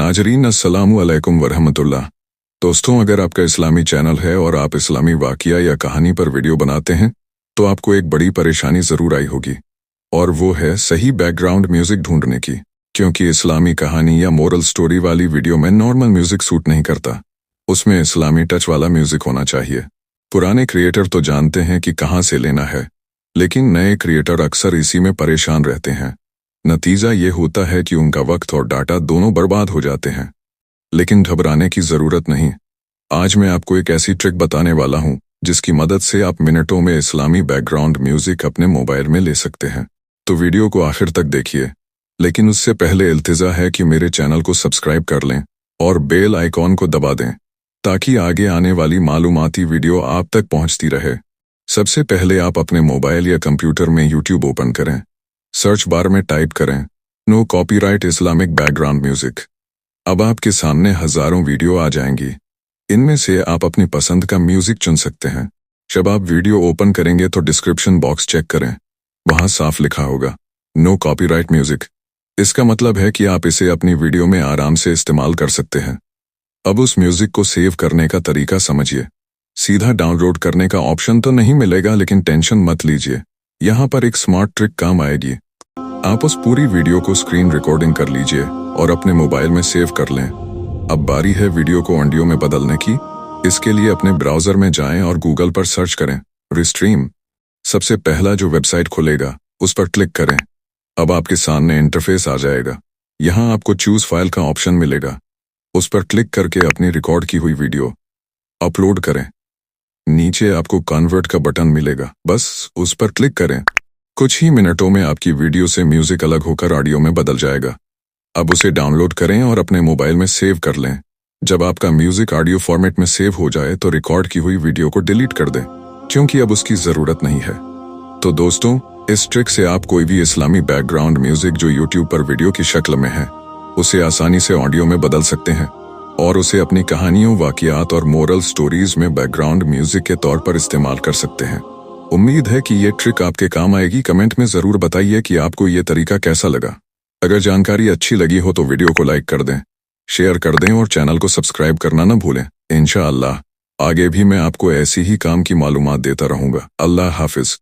नाजरीन अस्सलामु अलैकुम वरहमतुल्लाह। दोस्तों, अगर आपका इस्लामी चैनल है और आप इस्लामी वाक़िया या कहानी पर वीडियो बनाते हैं तो आपको एक बड़ी परेशानी ज़रूर आई होगी, और वो है सही बैकग्राउंड म्यूज़िक ढूंढने की। क्योंकि इस्लामी कहानी या मोरल स्टोरी वाली वीडियो में नॉर्मल म्यूज़िक सूट नहीं करता, उसमें इस्लामी टच वाला म्यूज़िक होना चाहिए। पुराने क्रिएटर तो जानते हैं कि कहाँ से लेना है, लेकिन नए क्रिएटर अक्सर इसी में परेशान रहते हैं। नतीजा ये होता है कि उनका वक्त और डाटा दोनों बर्बाद हो जाते हैं। लेकिन घबराने की ज़रूरत नहीं। आज मैं आपको एक ऐसी ट्रिक बताने वाला हूँ जिसकी मदद से आप मिनटों में इस्लामी बैकग्राउंड म्यूज़िक अपने मोबाइल में ले सकते हैं। तो वीडियो को आखिर तक देखिए, लेकिन उससे पहले इल्तिजा है कि मेरे चैनल को सब्सक्राइब कर लें और बेल आइकॉन को दबा दें ताकि आगे आने वाली मालूमाती वीडियो आप तक पहुँचती रहे। सबसे पहले आप अपने मोबाइल या कंप्यूटर में यूट्यूब ओपन करें। सर्च बार में टाइप करें no copyright Islamic background music. अब आपके सामने हजारों वीडियो आ जाएंगी। इनमें से आप अपनी पसंद का म्यूजिक चुन सकते हैं। जब आप वीडियो ओपन करेंगे तो डिस्क्रिप्शन बॉक्स चेक करें, वहां साफ लिखा होगा नो कॉपीराइट म्यूजिक। इसका मतलब है कि आप इसे अपनी वीडियो में आराम से इस्तेमाल कर सकते हैं। अब उस म्यूजिक को सेव करने का तरीका समझिए। सीधा डाउनलोड करने का ऑप्शन तो नहीं मिलेगा, लेकिन टेंशन मत लीजिए, यहाँ पर एक स्मार्ट ट्रिक काम आएगी। आप उस पूरी वीडियो को स्क्रीन रिकॉर्डिंग कर लीजिए और अपने मोबाइल में सेव कर लें। अब बारी है वीडियो को ऑडियो में बदलने की। इसके लिए अपने ब्राउजर में जाएं और गूगल पर सर्च करें रिस्ट्रीम। सबसे पहला जो वेबसाइट खुलेगा उस पर क्लिक करें। अब आपके सामने इंटरफेस आ जाएगा। यहाँ आपको चूज फाइल का ऑप्शन मिलेगा। उस पर क्लिक करके अपनी रिकॉर्ड की हुई वीडियो अपलोड करें। नीचे आपको कन्वर्ट का बटन मिलेगा, बस उस पर क्लिक करें। कुछ ही मिनटों में आपकी वीडियो से म्यूजिक अलग होकर ऑडियो में बदल जाएगा। अब उसे डाउनलोड करें और अपने मोबाइल में सेव कर लें। जब आपका म्यूजिक ऑडियो फॉर्मेट में सेव हो जाए तो रिकॉर्ड की हुई वीडियो को डिलीट कर दें, क्योंकि अब उसकी ज़रूरत नहीं है। तो दोस्तों, इस ट्रिक से आप कोई भी इस्लामी बैकग्राउंड म्यूजिक जो यूट्यूब पर वीडियो की शक्ल में है उसे आसानी से ऑडियो में बदल सकते हैं और उसे अपनी कहानियों, वाक़ियात और मोरल स्टोरीज में बैकग्राउंड म्यूजिक के तौर पर इस्तेमाल कर सकते हैं। उम्मीद है कि ये ट्रिक आपके काम आएगी। कमेंट में ज़रूर बताइए कि आपको ये तरीका कैसा लगा। अगर जानकारी अच्छी लगी हो तो वीडियो को लाइक कर दें, शेयर कर दें और चैनल को सब्सक्राइब करना न भूलें। इंशाअल्लाह आगे भी मैं आपको ऐसी ही काम की मालूमात देता रहूँगा। अल्लाह हाफिज़।